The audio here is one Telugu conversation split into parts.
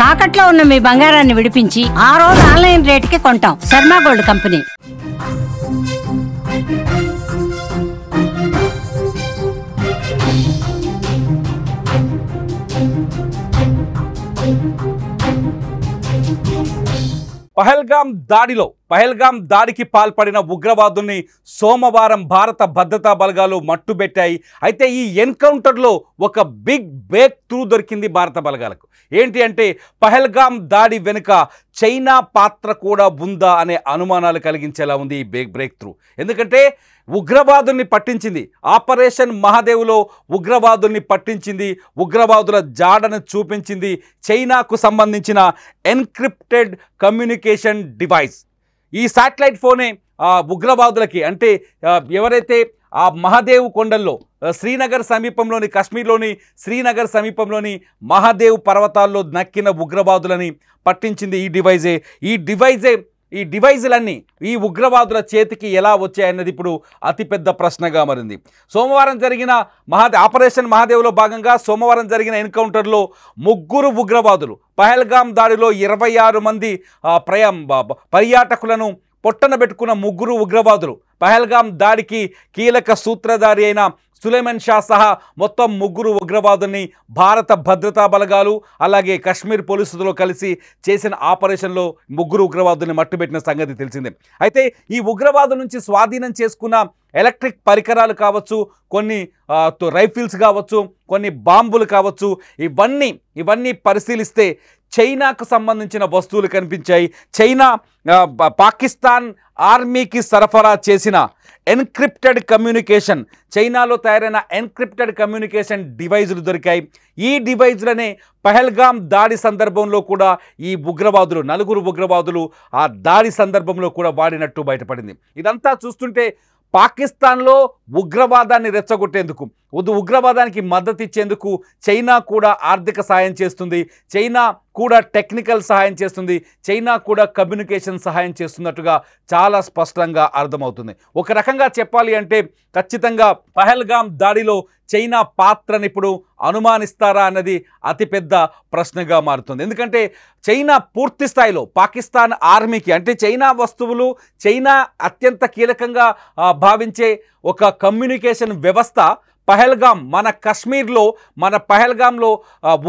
తాకట్లో ఉన్న మీ బంగారాన్ని విడిపించి ఆ రోజు ఆన్లైన్ రేటుకి కొంటాం. Sharma gold company. పహల్గాం దాడికి పాల్పడిన ఉగ్రవాదుల్ని సోమవారం భారత భద్రతా బలగాలు మట్టుబెట్టాయి. అయితే ఈ ఎన్కౌంటర్లో ఒక బిగ్ బ్రేక్ త్రూ దొరికింది భారత బలగాలకు. ఏంటి అంటే పహల్గాం దాడి వెనుక చైనా పాత్ర కూడా ఉందా అనే అనుమానాలు కలిగించేలా ఉంది ఈ బ్రేక్ త్రూ. ఎందుకంటే ఉగ్రవాదుల్ని పట్టించింది, ఆపరేషన్ మహాదేవ్లో ఉగ్రవాదుల్ని పట్టించింది, ఉగ్రవాదుల జాడను చూపించింది చైనాకు సంబంధించిన ఎన్క్రిప్టెడ్ కమ్యూనికేషన్ డివైస్. ఈ శాటిలైట్ ఫోనే ఉగ్రవాదులకి, అంటే ఎవరైతే ఆ మహాదేవ్ కొండల్లో శ్రీనగర్ సమీపంలోని, కాశ్మీర్లోని శ్రీనగర్ సమీపంలోని మహాదేవ్ పర్వతాల్లో నక్కిన ఉగ్రవాదులని పట్టించింది ఈ డివైజులన్నీ ఈ ఉగ్రవాదుల చేతికి ఎలా వచ్చాయన్నది ఇప్పుడు అతిపెద్ద ప్రశ్నగా మారింది. సోమవారం జరిగిన ఆపరేషన్ మహాదేవ్లో భాగంగా సోమవారం జరిగిన ఎన్కౌంటర్లో 3 ఉగ్రవాదులు, పహల్గాం దాడిలో 26 మంది పర్యాటకులను పొట్టన పెట్టుకున్న 3 ఉగ్రవాదులు, పహల్గాం దాడికి కీలక సూత్రధారి అయిన సులేమాన్ షా సహా మొత్తం 3 ఉగ్రవాదుల్ని భారత భద్రతా బలగాలు అలాగే కాశ్మీర్ పోలీసులతో కలిసి చేసిన ఆపరేషన్లో 3 ఉగ్రవాదుల్ని మట్టుబెట్టిన సంగతి తెలిసిందే. అయితే ఈ ఉగ్రవాదుల నుంచి స్వాధీనం చేసుకున్న ఎలక్ట్రిక్ పరికరాలు కావచ్చు, కొన్ని రైఫిల్స్ కావచ్చు, కొన్ని బాంబులు కావచ్చు, ఇవన్నీ పరిశీలిస్తే చైనాకు సంబంధించిన వస్తువులు కనిపించాయి. చైనా పాకిస్తాన్ ఆర్మీకి సరఫరా చేసిన ఎన్క్రిప్టెడ్ కమ్యూనికేషన్, చైనాలో తయారైన ఎన్క్రిప్టెడ్ కమ్యూనికేషన్ డివైజులు దొరికాయి. ఈ డివైజులనే పహల్గాం దాడి సందర్భంలో కూడా ఈ ఉగ్రవాదులు 4 ఉగ్రవాదులు ఆ దాడి సందర్భంలో కూడా వాడినట్టు బయటపడింది. ఇదంతా చూస్తుంటే పాకిస్తాన్లో ఉగ్రవాదాన్ని రెచ్చగొట్టేందుకు, ఉగ్రవాదానికి మద్దతు ఇచ్చేందుకు చైనా కూడా ఆర్థిక సహాయం చేస్తుంది, చైనా కూడా టెక్నికల్ సహాయం చేస్తుంది, చైనా కూడా కమ్యూనికేషన్ సహాయం చేస్తున్నట్టుగా చాలా స్పష్టంగా అర్థమవుతుంది. ఒక రకంగా చెప్పాలి అంటే ఖచ్చితంగా పహల్గాం దాడిలో చైనా పాత్రని ఇప్పుడు అనుమానిస్తారా అన్నది అతిపెద్ద ప్రశ్నగా మారుతుంది. ఎందుకంటే చైనా పూర్తి స్థాయిలో పాకిస్తాన్ ఆర్మీకి, అంటే చైనా వస్తువులు, చైనా అత్యంత కీలకంగా భావించే ఒక కమ్యూనికేషన్ వ్యవస్థ పహల్గాం, మన కాశ్మీర్లో, మన పహల్గాంలో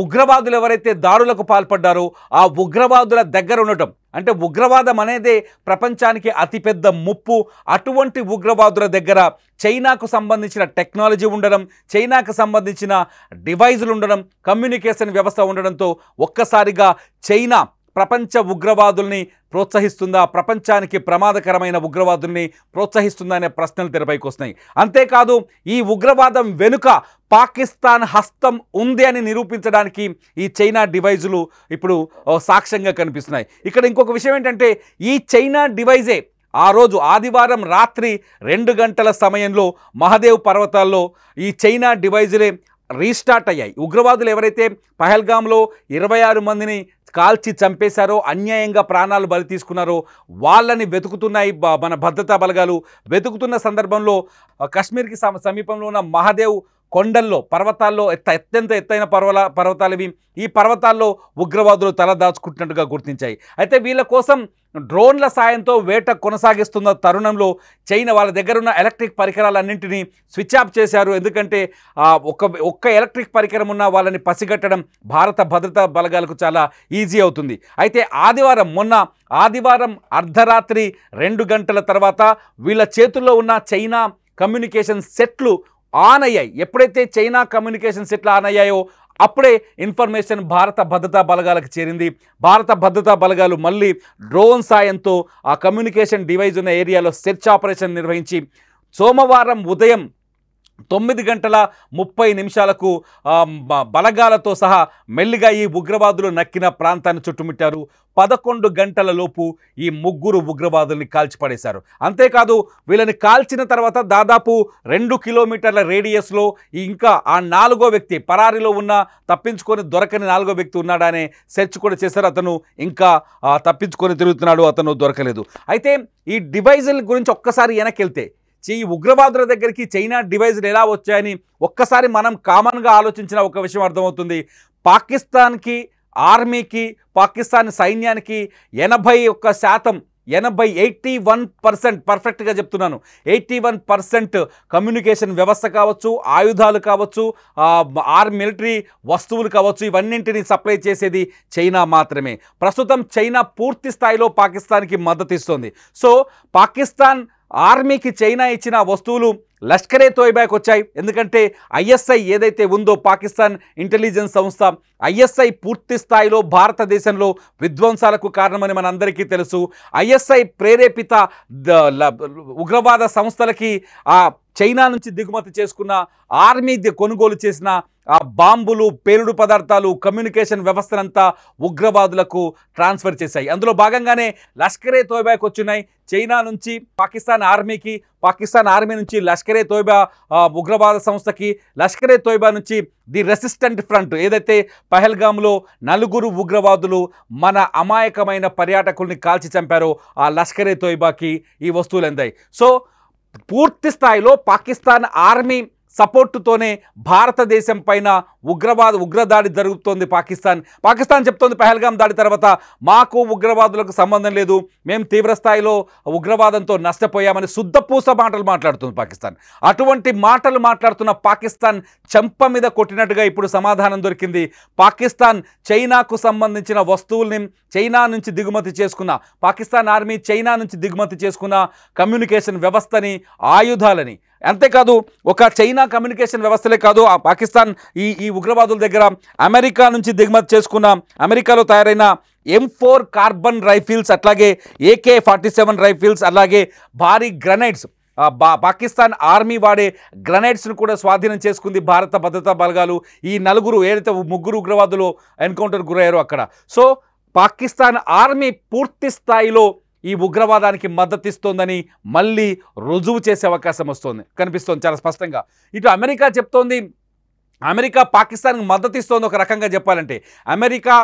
ఉగ్రవాదులు ఎవరైతే దాడులకు పాల్పడ్డారో ఆ ఉగ్రవాదుల దగ్గర ఉండటం, అంటే ఉగ్రవాదం అనేదే ప్రపంచానికి అతిపెద్ద ముప్పు. అటువంటి ఉగ్రవాదుల దగ్గర చైనాకు సంబంధించిన టెక్నాలజీ ఉండడం, చైనాకు సంబంధించిన డివైజులు ఉండడం, కమ్యూనికేషన్ వ్యవస్థ ఉండడంతో ఒక్కసారిగా చైనా ప్రపంచ ఉగ్రవాదుల్ని ప్రోత్సహిస్తుందా, ప్రపంచానికి ప్రమాదకరమైన ఉగ్రవాదుల్ని ప్రోత్సహిస్తుందా అనే ప్రశ్నలు తెరపైకి వస్తున్నాయి. అంతేకాదు ఈ ఉగ్రవాదం వెనుక పాకిస్తాన్ హస్తం ఉంది అని నిరూపించడానికి ఈ చైనా డివైజులు ఇప్పుడు సాక్ష్యంగా కనిపిస్తున్నాయి. ఇక్కడ ఇంకొక విషయం ఏంటంటే ఈ చైనా డివైజే ఆ రోజు ఆదివారం రాత్రి 2 గంటల సమయంలో మహాదేవ్ పర్వతాల్లో ఈ చైనా డివైజులే రీస్టార్ట్ అయ్యాయి. ఉగ్రవాదులు ఎవరైతే పహల్గాంలో 26 మందిని కాల్చి చంపేశారో, అన్యాయంగా ప్రాణాలు బలి తీసుకున్నారో వాళ్ళని వెతుకుతున్నాయి మన భద్రతా బలగాలు. వెతుకుతున్న సందర్భంలో కాశ్మీర్కి సమీపంలో ఉన్న మహాదేవ్ కొండల్లో, పర్వతాల్లో, అత్యంత ఎత్తైన పర్వతాలు ఇవి. ఈ పర్వతాల్లో ఉగ్రవాదులు తల దాచుకుంటున్నట్టుగా గుర్తించాయి. అయితే వీళ్ళ కోసం డ్రోన్ల సాయంతో వేట కొనసాగిస్తున్న తరుణంలో చైనా వాళ్ళ దగ్గర ఉన్న ఎలక్ట్రిక్ పరికరాలన్నింటినీ స్విచ్ ఆఫ్ చేశారు. ఎందుకంటే ఒక్క ఎలక్ట్రిక్ పరికరం ఉన్న వాళ్ళని పసిగట్టడం భారత భద్రతా బలగాలకు చాలా ఈజీ అవుతుంది. అయితే మొన్న ఆదివారం అర్ధరాత్రి 2 గంటల తర్వాత వీళ్ళ చేతుల్లో ఉన్న చైనా కమ్యూనికేషన్ సెట్లు ఆన్ అయ్యాయి. ఎప్పుడైతే చైనా కమ్యూనికేషన్ సెట్లు ఆన్ అయ్యాయో అప్పుడే ఇన్ఫర్మేషన్ భారత భద్రతా బలగాలకు చేరింది. భారత భద్రతా బలగాలు మళ్ళీ డ్రోన్ సాయంతో ఆ కమ్యూనికేషన్ డివైజ్ ఉన్న ఏరియాలో సెర్చ్ ఆపరేషన్ నిర్వహించి సోమవారం ఉదయం 9:30 బలగాలతో సహా మెల్లిగా ఈ ఉగ్రవాదులు నక్కిన ప్రాంతాన్ని చుట్టుముట్టారు. 11 గంటల లోపు ఈ 3 ఉగ్రవాదుల్ని కాల్చిపడేశారు. అంతేకాదు వీళ్ళని కాల్చిన తర్వాత దాదాపు 2 కిలోమీటర్ల రేడియస్లో ఇంకా ఆ 4వ వ్యక్తి పరారీలో ఉన్న, తప్పించుకొని దొరకని 4వ వ్యక్తి ఉన్నాడనే సెర్చ్ కూడా చేశారు. అతను ఇంకా తప్పించుకొని తిరుగుతున్నాడు, అతను దొరకలేదు. అయితే ఈ డివైజుల గురించి ఒక్కసారి వెనకెళ్తే ఈ ఉగ్రవాదుల దగ్గరికి చైనా డివైజులు ఎలా వచ్చాయని ఒక్కసారి మనం కామన్గా ఆలోచించిన ఒక విషయం అర్థమవుతుంది. పాకిస్తాన్కి ఆర్మీకి, పాకిస్తాన్ సైన్యానికి 81% 81% పర్ఫెక్ట్గా చెప్తున్నాను, 81% కమ్యూనికేషన్ వ్యవస్థ కావచ్చు, ఆయుధాలు కావచ్చు, మిలిటరీ వస్తువులు కావచ్చు, ఇవన్నింటినీ సప్లై చేసేది చైనా మాత్రమే. ప్రస్తుతం చైనా పూర్తి స్థాయిలో పాకిస్తాన్కి మద్దతు ఇస్తుంది. సో పాకిస్తాన్ ఆర్మీకి చైనా ఇచ్చిన వస్తువులు లష్కరే తోయిబాకి వచ్చాయి. ఎందుకంటే ఐఎస్ఐ ఏదైతే ఉందో, పాకిస్తాన్ ఇంటెలిజెన్స్ సంస్థ, ఐఎస్ఐ పూర్తి స్థాయిలో భారతదేశంలో విధ్వంసాలకు కారణమని మనందరికీ తెలుసు. ఐఎస్ఐ ప్రేరేపిత ఉగ్రవాద సంస్థలకి చైనా నుంచి దిగుమతి చేసుకున్న, ఆర్మీ కొనుగోలు చేసిన ఆ బాంబులు, పేలుడు పదార్థాలు, కమ్యూనికేషన్ వ్యవస్థనంతా ఉగ్రవాదులకు ట్రాన్స్ఫర్ చేశాయి. అందులో భాగంగానే లష్కరే తోయిబాకి వచ్చినాయి. చైనా నుంచి పాకిస్తాన్ ఆర్మీకి, పాకిస్తాన్ ఆర్మీ నుంచి లష్కరే తోయిబా ఉగ్రవాద సంస్థకి, లష్కరే తోయిబా నుంచి ది రెసిస్టెంట్ ఫ్రంట్ ఏదైతే పహల్గామ్లో 4 ఉగ్రవాదులు మన అమాయకమైన పర్యాటకుల్ని కాల్చి చంపారో ఆ లష్కరే తోయిబాకి ఈ వస్తువులు అందాయి. సో పూర్తి స్థాయిలో పాకిస్తాన్ ఆర్మీ సపోర్టుతోనే భారతదేశం పైన ఉగ్రదాడి జరుగుతోంది. పాకిస్తాన్ చెప్తోంది పహల్గామ్ దాడి తర్వాత మాకు ఉగ్రవాదులకు సంబంధం లేదు, మేము తీవ్ర స్థాయిలో ఉగ్రవాదంతో నష్టపోయామని శుద్ధపూస మాటలు మాట్లాడుతుంది పాకిస్తాన్. అటువంటి మాటలు మాట్లాడుతున్న పాకిస్తాన్ చెంప మీద కొట్టినట్టుగా ఇప్పుడు సమాధానం దొరికింది. పాకిస్తాన్ చైనాకు సంబంధించిన వస్తువుల్ని చైనా నుంచి దిగుమతి చేసుకున్న, పాకిస్తాన్ ఆర్మీ చైనా నుంచి దిగుమతి చేసుకున్న కమ్యూనికేషన్ వ్యవస్థని, ఆయుధాలని, అంతేకాదు ఒక చైనా కమ్యూనికేషన్ వ్యవస్థలే కాదు, ఆ పాకిస్తాన్ ఈ ఉగ్రవాదుల దగ్గర అమెరికా నుంచి దిగుమతి చేసుకున్న, అమెరికాలో తయారైన M4 కార్బన్ రైఫిల్స్, అట్లాగే AK-47 రైఫిల్స్, అలాగే భారీ గ్రనైడ్స్, పాకిస్తాన్ ఆర్మీ వాడే గ్రనైడ్స్ను కూడా స్వాధీనం చేసుకుంది భారత భద్రతా బలగాలు. ఈ 4 ఏదైతే 3 ఉగ్రవాదులు ఎన్కౌంటర్ గురయ్యారో అక్కడ. సో పాకిస్తాన్ ఆర్మీ పూర్తి స్థాయిలో ఈ ఉగ్రవాదానికి మద్దతిస్తోందని మళ్ళీ రుజువు చేసే అవకాశం కనిపిస్తోంది చాలా స్పష్టంగా. ఇటు అమెరికా చెప్తోంది, అమెరికా పాకిస్తాన్కి మద్దతు ఇస్తోంది. ఒక రకంగా చెప్పాలంటే అమెరికా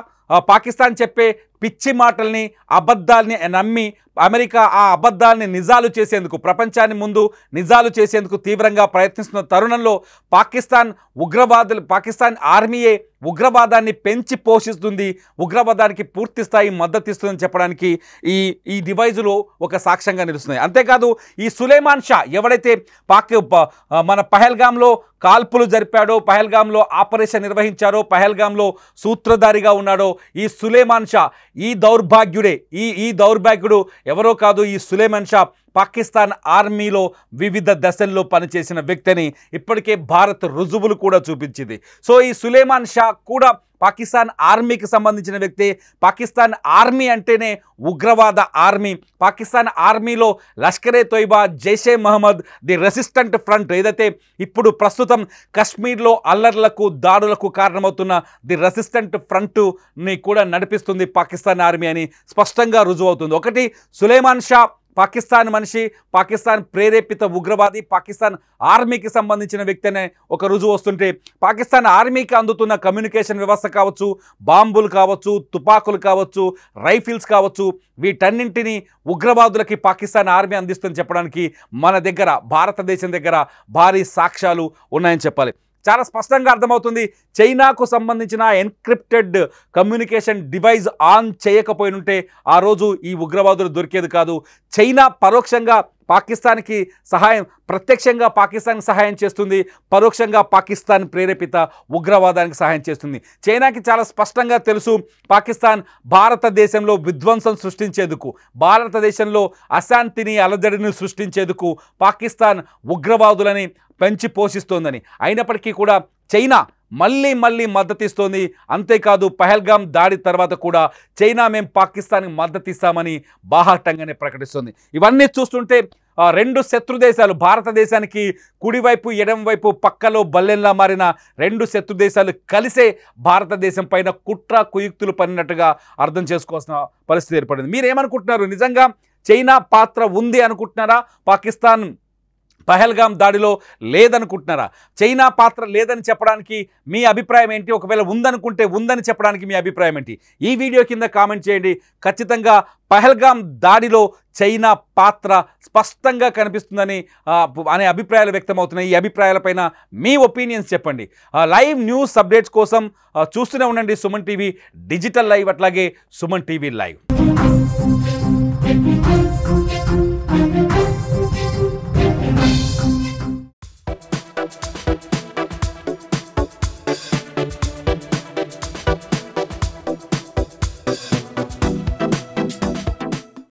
పాకిస్తాన్ చెప్పే పిచ్చి మాటల్ని, అబద్ధాల్ని నమ్మి అమెరికా ఆ అబద్ధాలని నిజాలు చేసేందుకు, ప్రపంచాన్ని ముందు నిజాలు చేసేందుకు తీవ్రంగా ప్రయత్నిస్తున్న తరుణంలో పాకిస్తాన్ ఆర్మీయే ఉగ్రవాదాన్ని పెంచి పోషిస్తుంది, ఉగ్రవాదానికి పూర్తి స్థాయి మద్దతు ఇస్తుందని చెప్పడానికి ఈ డివైజులు ఒక సాక్ష్యంగా నిలుస్తున్నాయి. అంతేకాదు ఈ సులేమాన్ షా ఎవడైతే మన పహల్గామ్లో కాల్పులు జరిపాడో, పహల్గామ్లో ఆపరేషన్ నిర్వహించారో, పహల్గామ్లో సూత్రధారిగా ఉన్నాడో ఈ సులేమాన్ షా, ఈ దౌర్భాగ్యుడు ఎవరో కాదు, ఈ సులేమాన్ షా పాకిస్తాన్ ఆర్మీలో వివిధ దశల్లో పనిచేసిన వ్యక్తిని ఇప్పటికే భారత్ రుజువులు కూడా చూపించింది. సో ఈ సులేమాన్ షా కూడా పాకిస్తాన్ ఆర్మీకి సంబంధించిన వ్యక్తి. పాకిస్తాన్ ఆర్మీ అంటేనే ఉగ్రవాద ఆర్మీ. పాకిస్తాన్ ఆర్మీలో Lashkare Taiba, Jaishe Mohammed, the resistant front ఏదైతే ఇప్పుడు ప్రస్తుతం కశ్మీర్లో అల్లర్లకు, దాడులకు కారణమవుతున్న ది రెసిస్టెంట్ ఫ్రంట్ని కూడా నడిపిస్తుంది పాకిస్తాన్ ఆర్మీ అని స్పష్టంగా రుజువు అవుతుంది. ఒకటి, సులేమాన్ షా పాకిస్తాన్ మనిషి, పాకిస్తాన్ ప్రేరేపిత ఉగ్రవాది, పాకిస్తాన్ ఆర్మీకి సంబంధించిన వ్యక్తి అనే ఒక రుజువు వస్తుంటే, పాకిస్తాన్ ఆర్మీకి అందుతున్న కమ్యూనికేషన్ వ్యవస్థ కావచ్చు, బాంబులు కావచ్చు, తుపాకులు కావచ్చు, రైఫిల్స్ కావచ్చు, వీటన్నింటినీ ఉగ్రవాదులకి పాకిస్తాన్ ఆర్మీ అందిస్తుందని చెప్పడానికి మన దగ్గర, భారతదేశం దగ్గర భారీ సాక్ష్యాలు ఉన్నాయని చెప్పాలి. చాలా స్పష్టంగా అర్థమవుతుంది. చైనాకు సంబంధించిన ఎన్క్రిప్టెడ్ కమ్యూనికేషన్ డివైస్ ఆన్ చేయకపోయినుంటే ఆ రోజు ఈ ఉగ్రవాదులు దొరికేది కాదు. చైనా పరోక్షంగా పాకిస్తాన్కి ప్రత్యక్షంగా పాకిస్తాన్కి సహాయం చేస్తుంది, పరోక్షంగా పాకిస్తాన్ ప్రేరేపిత ఉగ్రవాదానికి సహాయం చేస్తుంది. చైనాకి చాలా స్పష్టంగా తెలుసు, పాకిస్తాన్ భారతదేశంలో విధ్వంసం సృష్టించేందుకు, భారతదేశంలో అశాంతిని, అలజడిని సృష్టించేందుకు పాకిస్తాన్ ఉగ్రవాదులని పెంచి పోషిస్తోందని. అయినప్పటికీ కూడా చైనా మళ్ళీ మద్దతిస్తోంది. అంతేకాదు పహల్గామ్ దాడి తర్వాత కూడా చైనా మేము పాకిస్తాన్కి మద్దతు ఇస్తామని బాహాటంగానే ప్రకటిస్తుంది. ఇవన్నీ చూస్తుంటే 2 శత్రు దేశాలు, భారతదేశానికి కుడివైపు ఎడమవైపు పక్కలో బల్లెంలా మారిన 2 శత్రు దేశాలు కలిసే భారతదేశం పైన కుట్ర కుయుక్తులు పడినట్టుగా అర్థం చేసుకోవాల్సిన పరిస్థితి ఏర్పడింది. మీరేమనుకుంటున్నారు? నిజంగా చైనా పాత్ర ఉంది అనుకుంటున్నారా? పహల్గాం దాడిలో లేదనుకుంటున్నారా? చైనా పాత్ర లేదని చెప్పడానికి మీ అభిప్రాయం ఏంటి? ఒకవేళ ఉందనుకుంటే ఉందని చెప్పడానికి మీ అభిప్రాయం ఏంటి? ఈ వీడియో కింద కామెంట్ చేయండి. ఖచ్చితంగా పహల్గాం దాడిలో చైనా పాత్ర స్పష్టంగా కనిపిస్తుందని అనే అభిప్రాయాలు వ్యక్తమవుతున్నాయి. ఈ అభిప్రాయాలపైన మీ ఒపీనియన్స్ చెప్పండి. లైవ్ న్యూస్ అప్డేట్స్ కోసం చూస్తూనే ఉండండి సుమన్ టీవీ డిజిటల్ లైవ్, అట్లాగే సుమన్ టీవీ లైవ్.